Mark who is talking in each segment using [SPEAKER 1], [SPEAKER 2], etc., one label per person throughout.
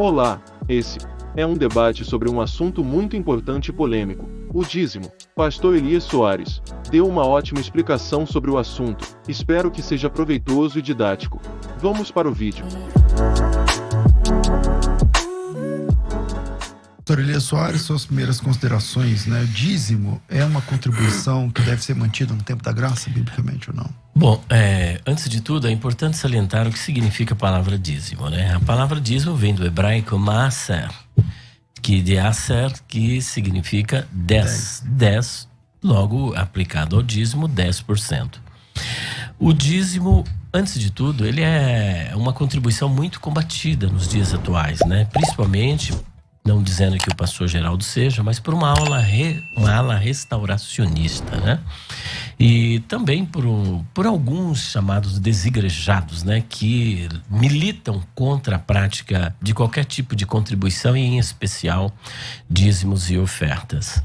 [SPEAKER 1] Olá, esse é um debate sobre um assunto muito importante e polêmico, o dízimo. Pastor Elias Soares deu uma ótima explicação sobre o assunto, espero que seja proveitoso e didático. Vamos para o vídeo.
[SPEAKER 2] Pastor Elias Soares, suas primeiras considerações, né? O dízimo é uma contribuição que deve ser mantida no tempo da graça, biblicamente ou não?
[SPEAKER 3] Bom, antes de tudo, é importante salientar o que significa a palavra dízimo, né? A palavra dízimo vem do hebraico maaser, que significa 10, logo aplicado ao dízimo, 10%. O dízimo, antes de tudo, ele é uma contribuição muito combatida nos dias atuais, né? Principalmente, não dizendo que o pastor Geraldo seja, mas por uma ala restauracionista, né? E também por alguns chamados desigrejados, né? Que militam contra a prática de qualquer tipo de contribuição e, em especial, dízimos e ofertas.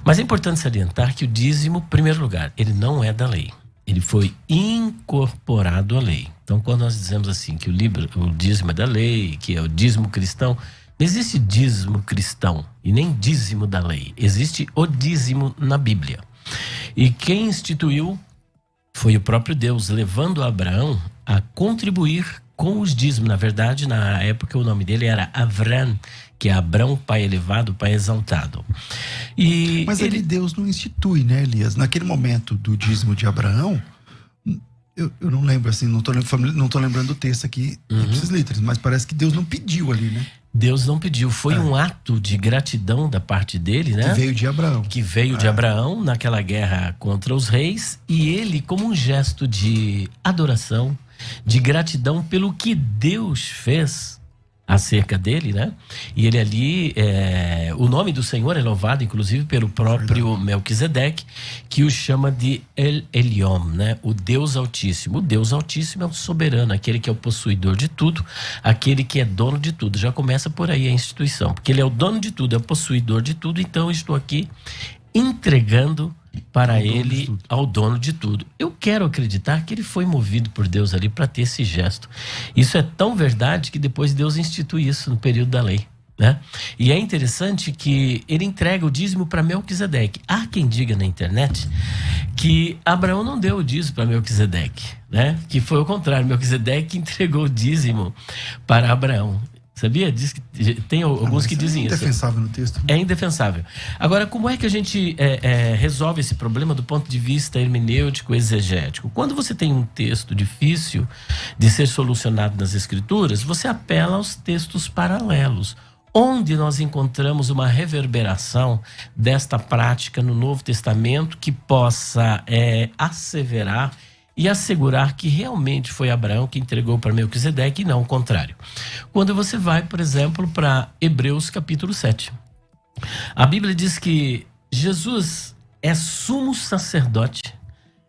[SPEAKER 3] Mas é importante salientar que o dízimo, em primeiro lugar, ele não é da lei. Ele foi incorporado à lei. Então, quando nós dizemos assim que o dízimo é da lei, que é o dízimo cristão, não existe dízimo cristão e nem dízimo da lei. Existe o dízimo na Bíblia. E quem instituiu foi o próprio Deus, levando Abraão a contribuir com os dízimos. Na verdade, na época, o nome dele era Avram, que é Abrão, pai elevado, pai exaltado.
[SPEAKER 2] Mas Deus não institui, né, Elias? Naquele momento do dízimo de Abraão, eu não lembro, assim, não tô lembrando do texto aqui, literais, mas parece que Deus não pediu ali, né?
[SPEAKER 3] Deus não pediu, foi um ato de gratidão da parte dele, né?
[SPEAKER 2] Que veio de Abraão.
[SPEAKER 3] Que veio de Abraão naquela guerra contra os reis, e ele, como um gesto de adoração, de gratidão pelo que Deus fez acerca dele, né? E ele ali, o nome do Senhor é louvado, inclusive, pelo próprio Melquisedeque, que o chama de El Elyon, né? O Deus Altíssimo. O Deus Altíssimo é o soberano, aquele que é o possuidor de tudo, aquele que é dono de tudo. Já começa por aí a instituição, porque ele é o dono de tudo, é o possuidor de tudo, então eu estou aqui entregando para ele, ao dono de tudo. Eu quero acreditar que ele foi movido por Deus ali para ter esse gesto. Isso é tão verdade que depois Deus institui isso no período da lei, né? E é interessante que ele entrega o dízimo para Melquisedeque. Há quem diga na internet que Abraão não deu o dízimo para Melquisedeque, né? Que foi o contrário, Melquisedeque entregou o dízimo para Abraão. Sabia? Diz que tem alguns que dizem isso.
[SPEAKER 2] É indefensável no texto.
[SPEAKER 3] É indefensável. Agora, como é que a gente resolve esse problema do ponto de vista hermenêutico, exegético? Quando você tem um texto difícil de ser solucionado nas Escrituras, você apela aos textos paralelos, onde nós encontramos uma reverberação desta prática no Novo Testamento que possa asseverar e assegurar que realmente foi Abraão que entregou para Melquisedeque e não o contrário. Quando você vai, por exemplo, para Hebreus capítulo 7, a Bíblia diz que Jesus é sumo sacerdote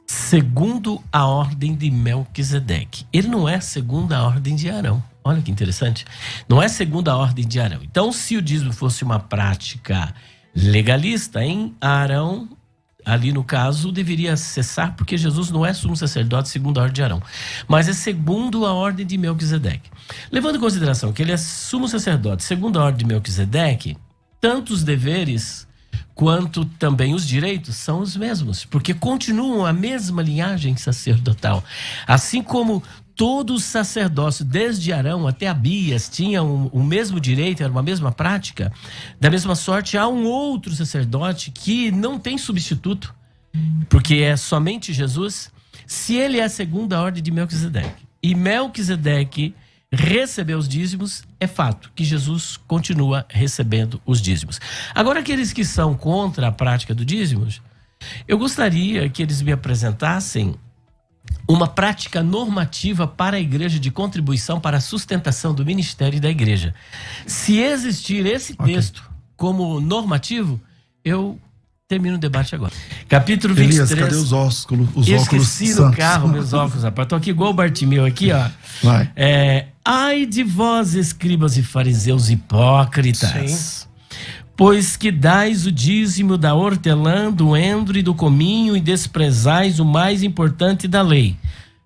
[SPEAKER 3] segundo a ordem de Melquisedeque. Ele não é segundo a ordem de Arão. Olha que interessante. Não é segundo a ordem de Arão. Então, se o dízimo fosse uma prática legalista, em Arão, ali no caso, deveria cessar, porque Jesus não é sumo sacerdote segundo a ordem de Arão, mas é segundo a ordem de Melquisedeque. Levando em consideração que ele é sumo sacerdote segundo a ordem de Melquisedeque, tanto os deveres quanto também os direitos são os mesmos, porque continuam a mesma linhagem sacerdotal. Assim como todo o sacerdócio, desde Arão até Abias, tinham o mesmo direito, era uma mesma prática, da mesma sorte, há um outro sacerdote que não tem substituto, porque é somente Jesus, se ele é segundo a ordem de Melquisedeque. E Melquisedeque recebeu os dízimos, é fato que Jesus continua recebendo os dízimos. Agora, aqueles que são contra a prática do dízimos, eu gostaria que eles me apresentassem uma prática normativa para a igreja de contribuição para a sustentação do ministério da igreja. Se existir esse texto como normativo, eu termino o debate agora. Capítulo 23.
[SPEAKER 2] Elias, cadê os óculos?
[SPEAKER 3] Esqueci no carro meus óculos, rapaz. Tô aqui igual o Bartimeu aqui, ó.
[SPEAKER 2] Vai.
[SPEAKER 3] Ai de vós, escribas e fariseus hipócritas. Sim. Pois que dais o dízimo da hortelã, do endro e do cominho e desprezais o mais importante da lei.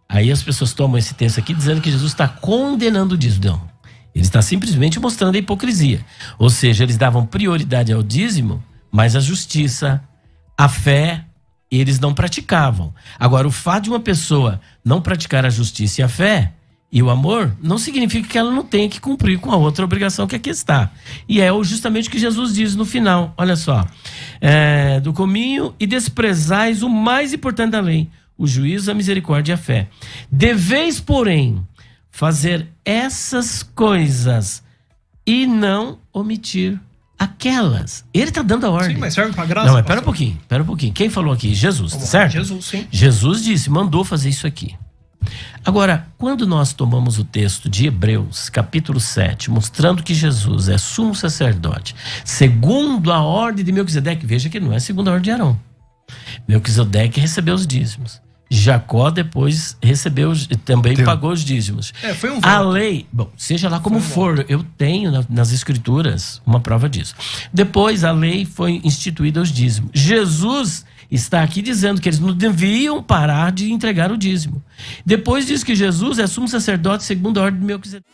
[SPEAKER 3] Aí as pessoas tomam esse texto aqui dizendo que Jesus está condenando o dízimo. Não. Ele está simplesmente mostrando a hipocrisia. Ou seja, eles davam prioridade ao dízimo, mas a justiça, a fé, eles não praticavam. Agora, o fato de uma pessoa não praticar a justiça e a fé e o amor, não significa que ela não tenha que cumprir com a outra obrigação que aqui está. E é justamente o que Jesus diz no final. Olha só. Do caminho e desprezais o mais importante da lei, o juízo, a misericórdia e a fé. Deveis, porém, fazer essas coisas e não omitir aquelas. Ele está dando a ordem.
[SPEAKER 4] Sim, mas serve para graça?
[SPEAKER 3] Não, mas pera um pouquinho. Quem falou aqui? Jesus, certo?
[SPEAKER 4] Jesus, sim.
[SPEAKER 3] Jesus disse, mandou fazer isso aqui. Agora, quando nós tomamos o texto de Hebreus, capítulo 7, mostrando que Jesus é sumo sacerdote, segundo a ordem de Melquisedeque, veja que não é segundo a ordem de Arão. Melquisedeque recebeu os dízimos. Jacó depois recebeu, também pagou os dízimos.
[SPEAKER 4] Foi um
[SPEAKER 3] a lei, bom, seja lá como for, eu tenho nas escrituras uma prova disso. Depois a lei foi instituída os dízimos. Jesus está aqui dizendo que eles não deviam parar de entregar o dízimo. Depois diz que Jesus é sumo sacerdote segundo a ordem de Melquisedeque.